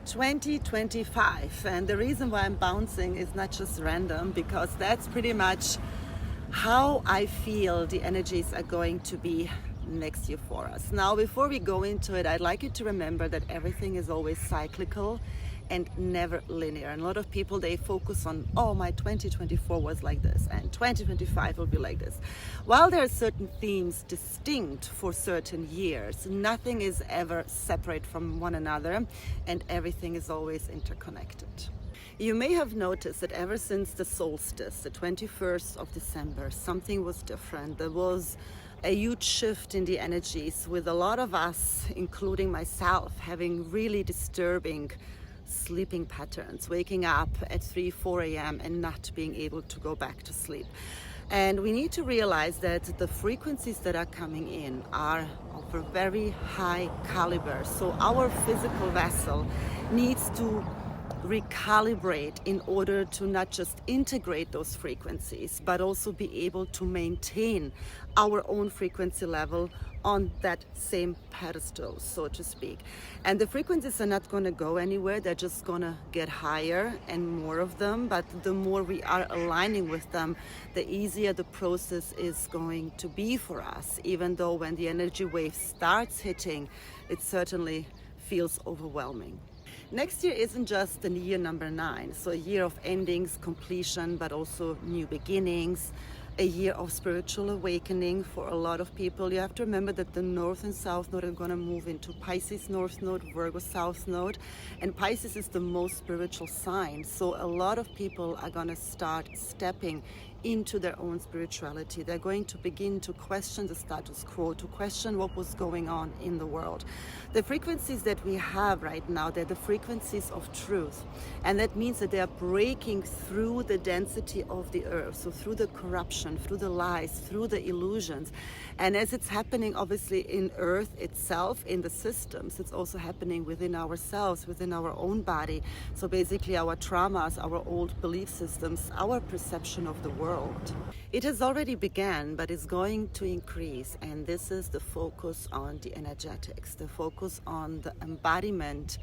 2025, and the reason why I'm bouncing is not just random, because that's pretty much how I feel the energies are going to be next year for us. Now, before we go into it, I'd like you to remember that everything is always cyclical and never linear. And a lot of people, they focus on, oh, my 2024 was like this and 2025 will be like this. While there are certain themes distinct for certain years, nothing is ever separate from one another, and everything is always interconnected. You may have noticed that ever since the solstice, the 21st of December, something was different. There was a huge shift in the energies, with a lot of us, including myself, having really disturbing sleeping patterns, waking up at 3-4 a.m. and not being able to go back to sleep. And we need to realize that the frequencies that are coming in are of a very high caliber. So our physical vessel needs to recalibrate in order to not just integrate those frequencies, but also be able to maintain our own frequency level on that same pedestal, so to speak. And the frequencies are not going to go anywhere, they're just going to get higher and more of them. But the more we are aligning with them, the easier the process is going to be for us, even though when the energy wave starts hitting, it certainly feels overwhelming. Next year isn't just the year number 9, so a year of endings, completion, but also new beginnings, a year of spiritual awakening for a lot of people. You have to remember that the North and South Node are going to move into Pisces North Node, Virgo South Node, and Pisces is the most spiritual sign. So a lot of people are going to start stepping into their own spirituality. They're going to begin to question the status quo, to question what was going on in the world. The frequencies that we have right now, they're the frequencies of truth. And that means that they are breaking through the density of the earth, so through the corruption, through the lies, through the illusions. And as it's happening obviously in earth itself, in the systems, it's also happening within ourselves, within our own body. So basically our traumas, our old belief systems, our perception of the world. It has already begun, but it's going to increase, and this is the focus on the energetics, the focus on the embodiment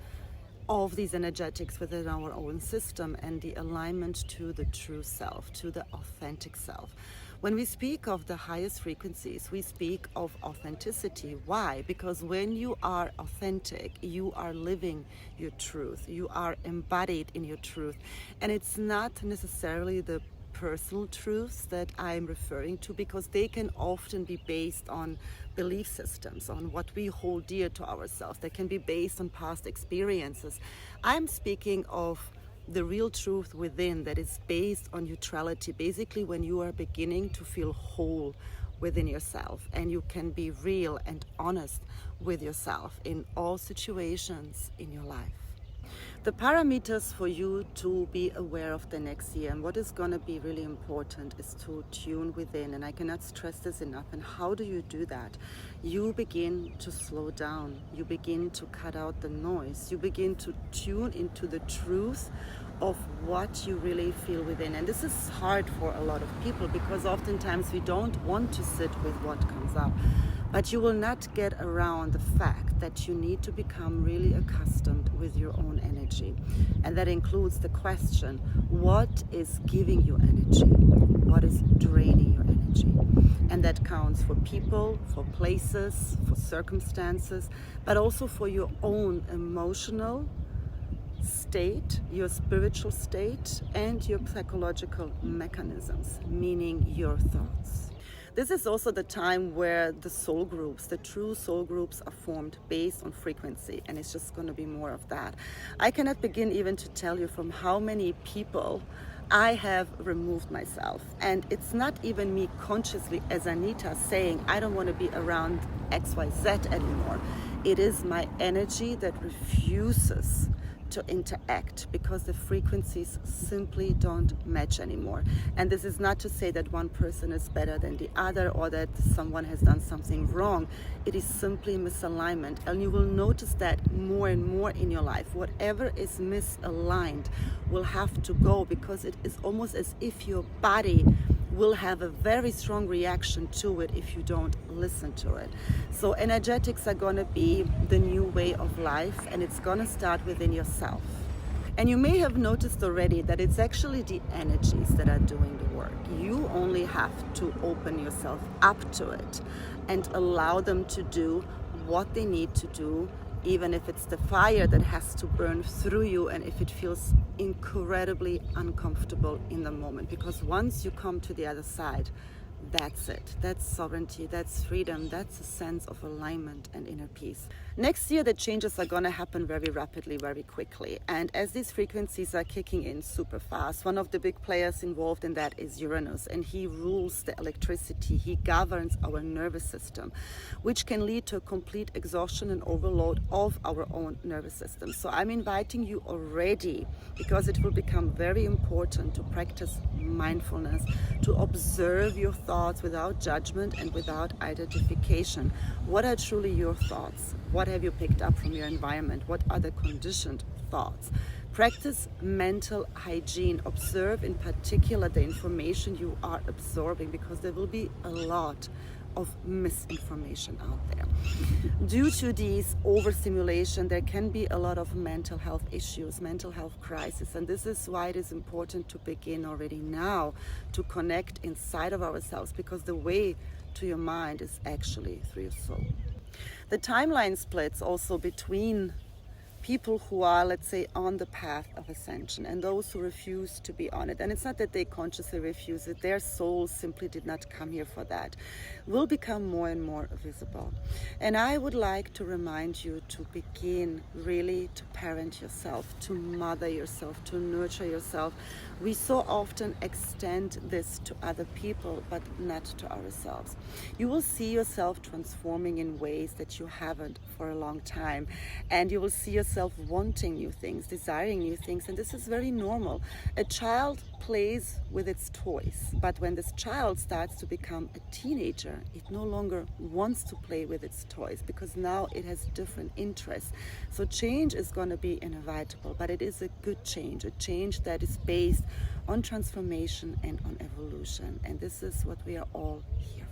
of these energetics within our own system, and the alignment to the true self, to the authentic self. When we speak of the highest frequencies, we speak of authenticity. Why? Because when you are authentic, you are living your truth, you are embodied in your truth, and it's not necessarily the personal truths that I'm referring to, because they can often be based on belief systems, on what we hold dear to ourselves. They can be based on past experiences. I'm speaking of the real truth within, that is based on neutrality, basically when you are beginning to feel whole within yourself and you can be real and honest with yourself in all situations in your life. The parameters for you to be aware of the next year, and what is going to be really important, is to tune within. And I cannot stress this enough. And how do you do that? You begin to slow down. You begin to cut out the noise. You begin to tune into the truth of what you really feel within. And this is hard for a lot of people, because oftentimes we don't want to sit with what comes up. But you will not get around the fact that you need to become really accustomed with your own energy. And that includes the question, what is giving you energy? What is draining your energy? And that counts for people, for places, for circumstances, but also for your own emotional state, your spiritual state, and your psychological mechanisms, meaning your thoughts. This is also the time where the soul groups, the true soul groups, are formed based on frequency, and it's just going to be more of that. I cannot begin even to tell you from how many people I have removed myself, and it's not even me consciously as Anita saying I don't want to be around XYZ anymore. It is my energy that refuses to interact because the frequencies simply don't match anymore. And this is not to say that one person is better than the other or that someone has done something wrong. It is simply misalignment, and you will notice that more and more in your life. Whatever is misaligned will have to go, because it is almost as if your body will have a very strong reaction to it if you don't listen to it. So energetics are going to be the new way of life, and it's going to start within yourself. And you may have noticed already that it's actually the energies that are doing the work. You only have to open yourself up to it and allow them to do what they need to do, even if it's the fire that has to burn through you and if it feels incredibly uncomfortable in the moment. Because once you come to the other side, that's it. That's sovereignty, that's freedom, that's a sense of alignment and inner peace. Next year, the changes are going to happen very rapidly, very quickly. And as these frequencies are kicking in super fast, one of the big players involved in that is Uranus, and he rules the electricity. He governs our nervous system, which can lead to a complete exhaustion and overload of our own nervous system. So I'm inviting you already, because it will become very important to practice mindfulness, to observe your thoughts without judgment and without identification. What are truly your thoughts? What have you picked up from your environment? What are the conditioned thoughts? Practice mental hygiene. Observe in particular the information you are absorbing, because there will be a lot of misinformation out there. Due to these overstimulation, there can be a lot of mental health issues, mental health crisis, and this is why it is important to begin already now to connect inside of ourselves, because the way to your mind is actually through your soul. The timeline splits also between people who are, let's say, on the path of ascension and those who refuse to be on it. And it's not that they consciously refuse it, their souls simply did not come here for that. Will become more and more visible. And I would like to remind you to begin really to parent yourself, to mother yourself, to nurture yourself. We so often extend this to other people, but not to ourselves. You will see yourself transforming in ways that you haven't for a long time. And you will see yourself wanting new things, desiring new things, and this is very normal. A child plays with its toys, but when this child starts to become a teenager, it no longer wants to play with its toys, because now it has different interests. So change is going to be inevitable, but it is a good change, a change that is based on transformation and on evolution, and this is what we are all here